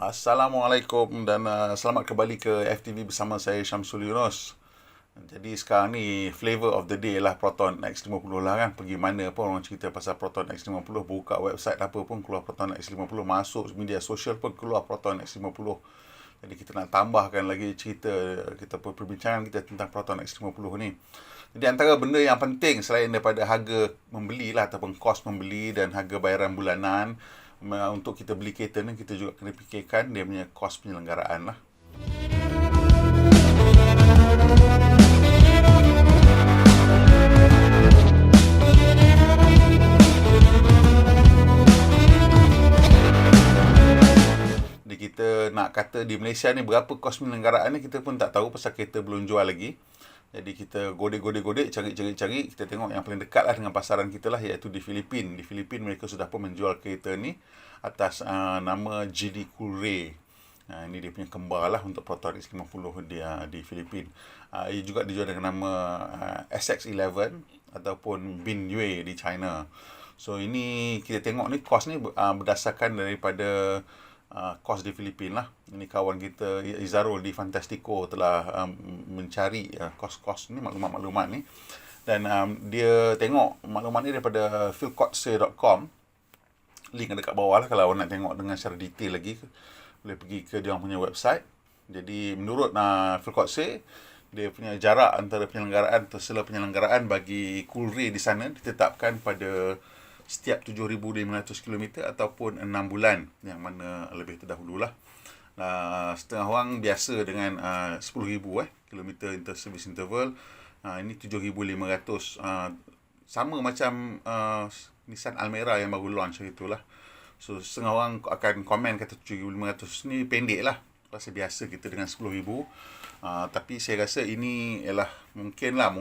Assalamualaikum dan selamat kembali ke FTV bersama saya Syamsul Yunus. Jadi sekarang ni flavor of the day lah Proton X50 lah kan. Pergi mana pun orang cerita pasal Proton X50, buka website apa pun keluar Proton X50, masuk media sosial pun keluar Proton X50. Jadi kita nak tambahkan lagi cerita kita perbincangan kita tentang Proton X50 ni. Jadi antara benda yang penting selain daripada harga membeli lah ataupun kos membeli dan harga bayaran bulanan, untuk kita beli kereta ni kita juga kena fikirkan dia punya kos penyelenggaraan lah. Jadi kita nak kata di Malaysia ni berapa kos penyelenggaraan ni kita pun tak tahu pasal kereta belum jual lagi. Jadi kita godek, cari, kita tengok yang paling dekat lah dengan pasaran kita lah, iaitu di Filipina. Di Filipina mereka sudah pun menjual kereta ni atas nama Geely Coolray. Ini dia punya kembar lah untuk Proton X50 di Filipina. Ia juga dijual dengan nama SX11 ataupun Binway di China. So ini kita tengok ni kos ni berdasarkan daripada kos di Filipina lah. Ini kawan kita Izarul di Fantastico telah mencari kos-kos ni, maklumat-maklumat ni. Dan dia tengok maklumat ni daripada philcotsay.com. Link ada kat bawah lah kalau awak nak tengok dengan secara detail lagi. Boleh pergi ke dia punya website. Jadi menurut Philcotsay, dia punya jarak antara sela penyelenggaraan bagi Coolray di sana ditetapkan pada setiap 7,500 km ataupun 6 bulan, yang mana lebih terdahulu lah. Setengah orang biasa dengan 10,000 km service interval. Ini 7,500. Sama macam Nissan Almera yang baru launch itulah. So setengah orang akan komen kata 7,500 ni pendek lah. Rasa biasa kita dengan 10,000. Tapi saya rasa ini ialah mungkin lah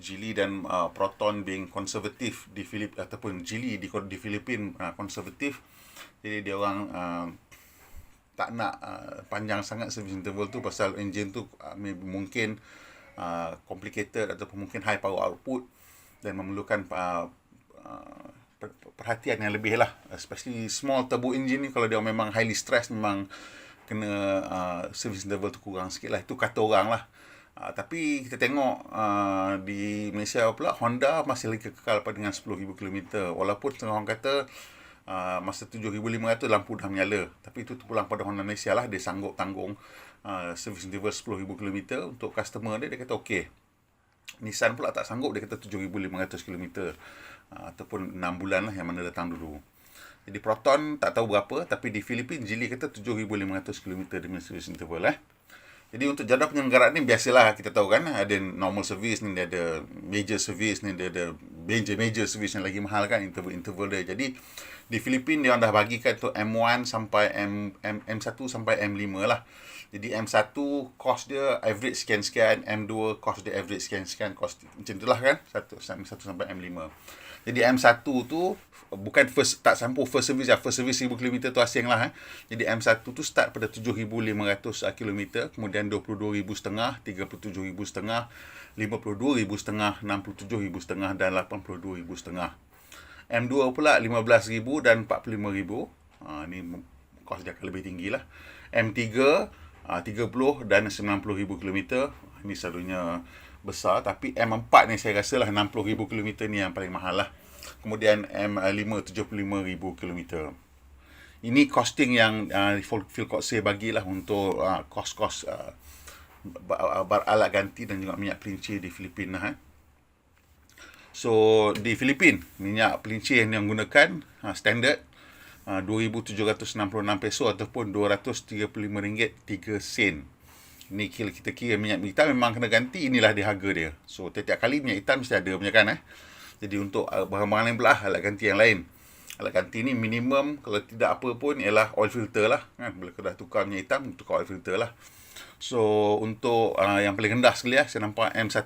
Geely dan Proton being konservatif di Filipina, ataupun Geely di Filipina konservatif. Jadi dia orang tak nak panjang sangat service interval tu pasal enjin tu mungkin complicated ataupun mungkin high power output dan memerlukan perhatian yang lebih lah, especially small turbo engine ni. Kalau dia memang highly stressed, memang kena service interval tu kurang sikit lah. Itu kata orang lah. Tapi kita tengok di Malaysia pula, Honda masih lagi kekal pada dengan 10,000 km. Walaupun setengah orang kata masa 7,500 lampu dah menyala. Tapi itu terpulang pada Honda Malaysia lah. Dia sanggup tanggung service interval 10,000 km untuk customer dia. Dia kata okey. Nissan pula tak sanggup, dia kata 7,500 km ataupun 6 bulan lah, yang mana datang dulu. Jadi Proton tak tahu berapa, tapi di Filipina Geely kata 7,500 km dengan service interval. Jadi untuk jadual penyelenggaraan ni biasalah, kita tahu kan, ada normal service ni, dia ada major service ni, dia ada major service yang lagi mahal kan, interval dia. Jadi di Filipina dia dah bagikan tu M1 sampai M1 sampai M5 lah. Jadi M1 kos dia average sekian-sekian, M2 kos dia average sekian-sekian, kos macam itulah kan, M1 sampai M5. Jadi M1 tu bukan tak sampai first service lah. First service 1,000 km tu asing lah. Jadi M1 tu start pada 7,500 km, kemudian 22,500, 37,500, 52,500, 67,500 dan 82,500. M2 pula 15,000 dan 45,000. Ni kos dia akan lebih tinggi lah. M3 30 dan 90,000 km. Ini selalunya besar, tapi M4 ni saya rasa lah 60,000 km ni yang paling mahal lah. Kemudian M5 75,000 km. Ini costing yang Philcotsay bagilah untuk kos-kos alat ganti dan juga minyak pelinci di Filipina. So di Filipina minyak pelinci yang gunakan standard 2,766 peso ataupun RM235.03. Ni kita kira minyak hitam memang kena ganti, inilah dia harga dia. So tiap-tiap kali minyak hitam mesti ada punya kan. Jadi untuk barang-barang lain pula, alat ganti yang lain. Alat ganti ni minimum kalau tidak apa pun ialah oil filter lah kan. Bila dah tukar minyak hitam, tukar oil filter lah. So untuk yang paling rendah sekali saya nampak M1.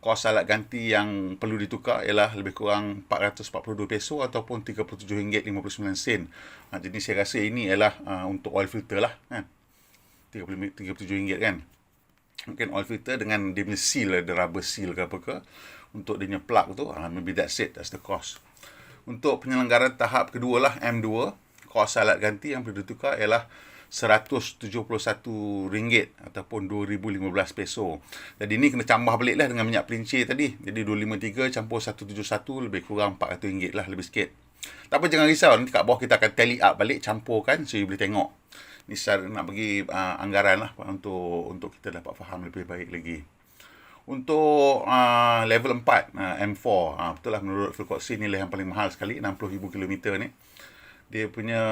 Kos alat ganti yang perlu ditukar ialah lebih kurang 442 peso ataupun RM37.59. Jadi saya rasa ini ialah untuk oil filter lah kan. RM37 kan. Mungkin oil filter dengan dia punya seal, ada rubber seal ke apa ke, untuk dia punya plug tu, maybe that's it, that's the cost. Untuk penyelenggaraan tahap kedua lah, M2, kos alat ganti yang perlu ditukar ialah RM171 ataupun 2,015 peso. Jadi ni kena tambah balik lah dengan minyak pelincir tadi. Jadi 253 campur 171 lebih kurang RM400 lah, lebih sikit. Tak apa, jangan risau. Nanti kat bawah kita akan tally up balik, campurkan, so you boleh tengok. Ni secara nak bagi anggaran lah untuk kita dapat faham lebih baik lagi. Untuk level 4, M4, betul lah menurut Philcoxin ni yang paling mahal sekali, 60,000 km ni. Dia punya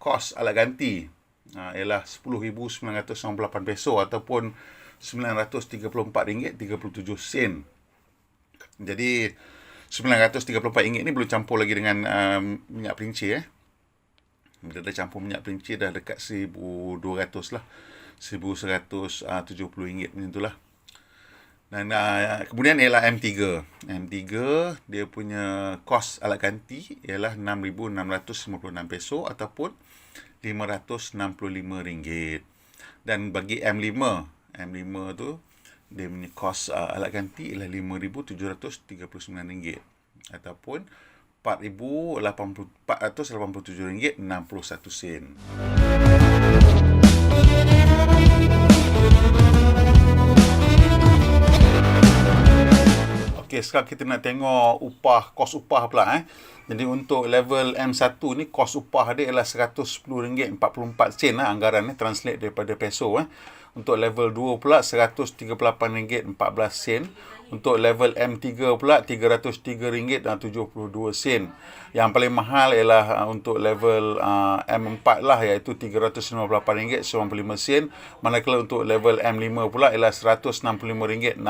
kos alat ganti ialah RM10,998 peso ataupun RM934.37. Jadi RM934 ni belum campur lagi dengan minyak pelincir. Bila dah campur minyak pelincir dah dekat RM1,200 lah, RM1,170 macam tu lah. Dan kemudian ialah M3. M3 dia punya kos alat ganti ialah RM6,656 peso ataupun RM565. Dan bagi M5 tu dia punya kos alat ganti ialah RM5,739 ataupun RM487.61. Okey, sekarang kita nak tengok kos upah pula. Jadi untuk level M1 ni kos upah dia ialah RM110.44 lah, anggaran ni translate daripada peso. Untuk level 2 pula RM138.14. Untuk level M3 pula RM303.72. Yang paling mahal ialah untuk level M4 lah, iaitu RM358.95. Manakala untuk level M5 pula ialah RM165.67.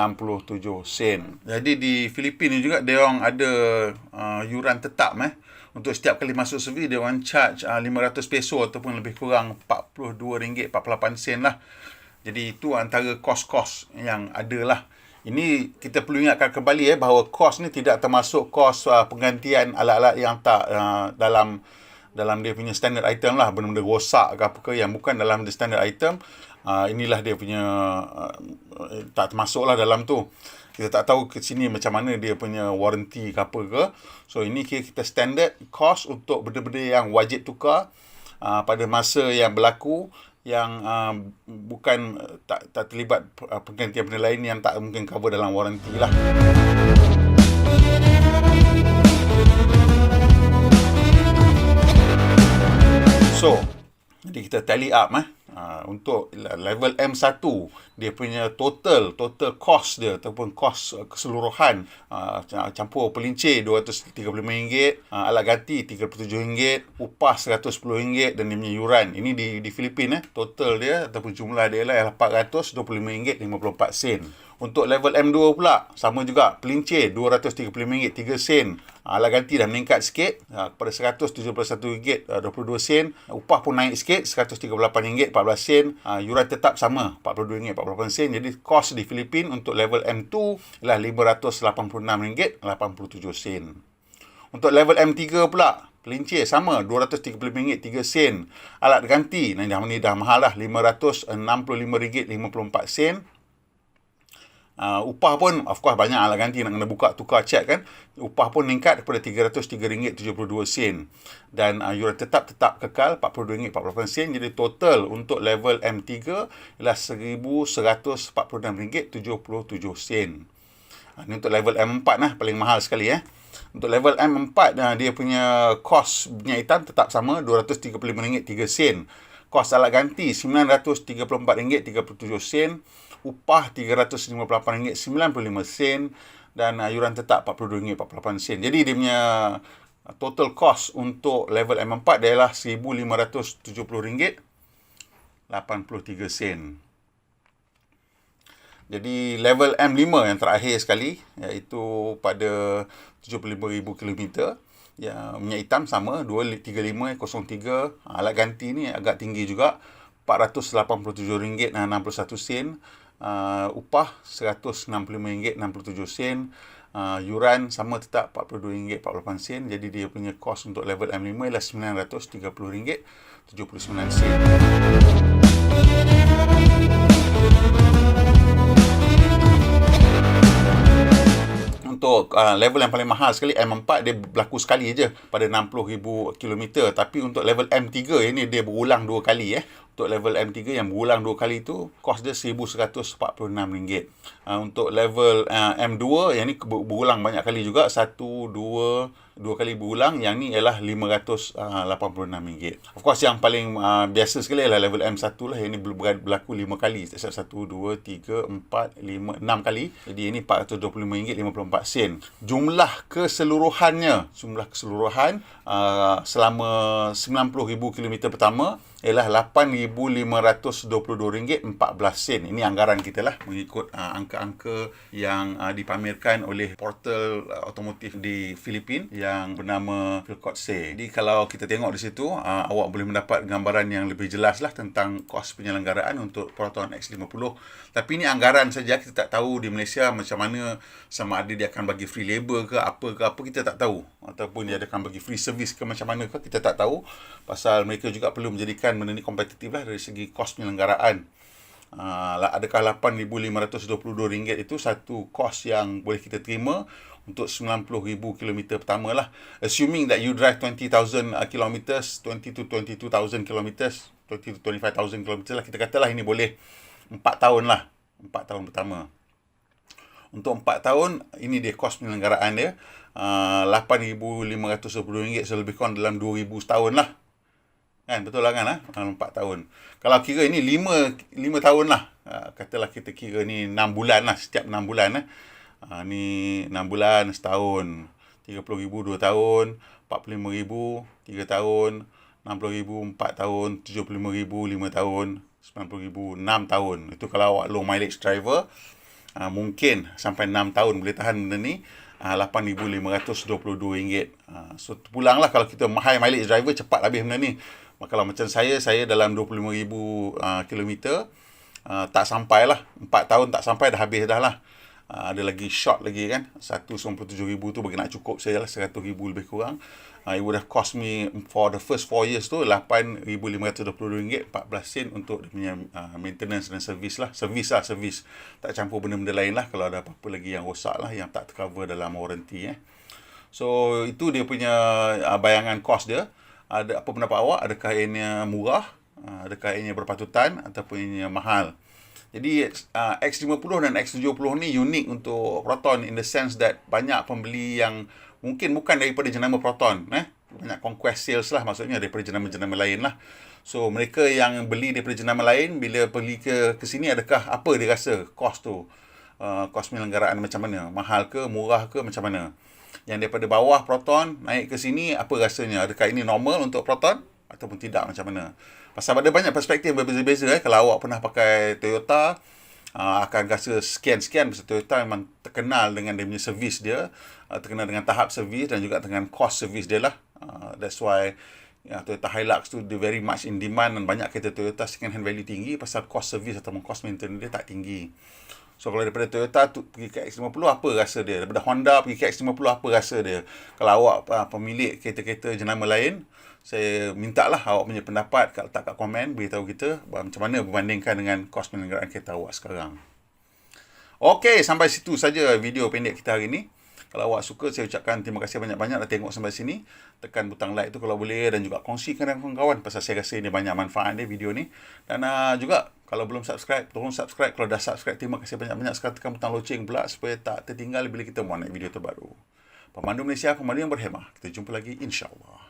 Jadi di Filipina ni juga dia orang ada yuran tetap. Untuk setiap kali masuk servis dia orang charge 500 peso ataupun lebih kurang RM42.48 lah. Jadi itu antara kos-kos yang ada lah. Ini kita perlu ingatkan kembali bahawa kos ni tidak termasuk kos penggantian alat-alat yang tak dalam dia punya standard item lah, benda-benda rosak ke apa ke yang bukan dalam the standard item. Inilah dia punya tak termasuk lah dalam tu. Kita tak tahu ke sini macam mana dia punya warranty ke apa ke. So ini kita standard cost untuk benda-benda yang wajib tukar pada masa yang berlaku, yang bukan tak terlibat penggantian benda lain yang tak mungkin cover dalam warranty lah. So, jadi kita tally up untuk level M1 dia punya total cost dia ataupun cost keseluruhan campur pelincir RM235, alat ganti RM37, upah RM110 dan dia punya yuran. Ini di Filipina total dia ataupun jumlah dia ialah RM425.54. Untuk level M2 pula sama juga, pelincir RM235.03. Alat ganti dah meningkat sikit kepada RM171.22. Upah pun naik sikit, RM138.14. Yuran tetap sama, RM42.48. Jadi kos di Filipina untuk level M2 ialah RM586.87. Untuk level M3 pula pelincir sama, RM235.03. Alat ganti ni dah mahal dah, RM565.54. Upah pun of course banyak alat ganti nak kena buka tukar cat kan. Upah pun meningkat kepada RM303.72 dan yuran tetap kekal RM42.48. Jadi total untuk level M3 ialah RM1,146.77. Ini untuk level M4 lah, paling mahal sekali Untuk level M4 dia punya kos minyak hitam tetap sama, RM235.03. Kos alat ganti RM934.37. Upah RM358.95 dan yuran tetap RM42.48. Jadi dia punya total cost untuk level M4 dia ialah RM1,570.83. Jadi level M5 yang terakhir sekali, iaitu pada 75,000 km, minyak hitam sama, 235.03. Alat ganti ni agak tinggi juga, RM487.61. Upah RM165.67. Yuran sama tetap RM42.48. Jadi dia punya kos untuk level M5 ialah RM930.79. untuk level yang paling mahal sekali M4 dia berlaku sekali je pada 60,000 kilometer, tapi untuk level M3 ini dia berulang 2 kali Untuk level M3 yang berulang 2 kali tu kos dia RM1,146. Untuk level M2 yang ni berulang banyak kali juga, 2 kali berulang, yang ni ialah RM586. Of course yang paling biasa sekali ialah level M1 lah, yang ni berlaku 5 kali, 1, 2, 3, 4, 5, 6 kali. Jadi ini RM425.54. Jumlah keseluruhan selama 90,000 kilometer pertama ialah RM8,522.14. Ini anggaran kita lah mengikut angka-angka yang dipamerkan oleh portal otomotif di Filipina yang bernama Philcotsay. Jadi kalau kita tengok di situ, awak boleh mendapat gambaran yang lebih jelas lah tentang kos penyelenggaraan untuk Proton X50. Tapi ini anggaran saja, kita tak tahu di Malaysia macam mana, sama ada dia akan bagi free labor ke apa kita tak tahu, ataupun dia akan bagi free service ke macam mana ke, kita tak tahu. Pasal mereka juga perlu menjadikan benda ni kompetitif lah dari segi kos penyelenggaraan. Adakah RM8,522 itu satu kos yang boleh kita terima untuk 90,000 kilometer pertama lah. Assuming that you drive 20,000 kilometers, 20 to 22,000 kilometers, 20 to 25,000 kilometers lah, kita katalah ini boleh 4 tahun lah, 4 tahun pertama. Untuk 4 tahun, ini dia kos penyelenggaraan dia, RM8,522, so lebih kurang dalam RM2,000 setahun lah. Kan, betul lah kan? 4 tahun. Kalau kira ini 5 tahun lah. Katalah kita kira ni 6 bulan lah, setiap 6 bulan. Ni 6 bulan, setahun. 30,000 2 tahun, 45,000 3 tahun, 60,000 4 tahun, 75,000 5 tahun, 90,000 6 tahun. Itu kalau awak low mileage driver, mungkin sampai 6 tahun boleh tahan benda ni. RM8,522. So pulang lah, kalau kita high mileage driver cepat habis benda ni. Kalau macam saya dalam 25,000 kilometer, tak sampai lah, 4 tahun tak sampai dah habis dah lah. Ada lagi short lagi kan, 197,000 tu bagi nak cukup saya lah, 100,000 lebih kurang. It would have cost me for the first 4 years tu RM8,522.14 untuk dia punya maintenance dan servis lah. Servis. Tak campur benda-benda lain lah, kalau ada apa-apa lagi yang rosak lah, yang tak tercover dalam warranty. So itu dia punya bayangan kos dia. Ada apa pendapat awak? Adakah ianya murah? Adakah ianya berpatutan? Ataupun ianya mahal? Jadi X50 dan X70 ni unik untuk Proton in the sense that banyak pembeli yang mungkin bukan daripada jenama Proton. Banyak conquest sales lah, maksudnya daripada jenama-jenama lain lah. So mereka yang beli daripada jenama lain, bila beli ke sini, adakah apa dia rasa kos tu? Kos penyelenggaraan macam mana? Mahal ke? Murah ke? Macam mana? Yang daripada bawah Proton naik ke sini, apa rasanya? Adakah ini normal untuk Proton ataupun tidak, macam mana? Pasal ada banyak perspektif berbeza-beza. Kalau awak pernah pakai Toyota, akan rasa sekian-sekian. Pasal Toyota memang terkenal dengan dia punya servis dia, terkenal dengan tahap servis dan juga dengan cost servis dia lah. That's why Toyota Hilux tu dia very much in demand, dan banyak kereta Toyota second hand value tinggi pasal cost servis ataupun cost maintenance dia tak tinggi. So kalau daripada Toyota tu pergi ke X50, apa rasa dia? Daripada Honda pergi ke X50, apa rasa dia? Kalau awak pemilik kereta-kereta jenama lain, saya mintalah awak punya pendapat kat komen, beritahu kita macam mana berbandingkan dengan kos penyelenggaraan kereta awak sekarang. Okey, sampai situ saja video pendek kita hari ini. Kalau awak suka, saya ucapkan terima kasih banyak-banyak dah tengok sampai sini. Tekan butang like tu kalau boleh, dan juga kongsikan dengan kawan-kawan, pasal saya rasa ini banyak manfaat dia video ni. Dan juga kalau belum subscribe, tolong subscribe. Kalau dah subscribe, terima kasih banyak-banyak. Sekarang tekan butang loceng pula supaya tak tertinggal bila kita buat video terbaru. Pemandu Malaysia, pemandu yang berhemah. Kita jumpa lagi, insya-Allah.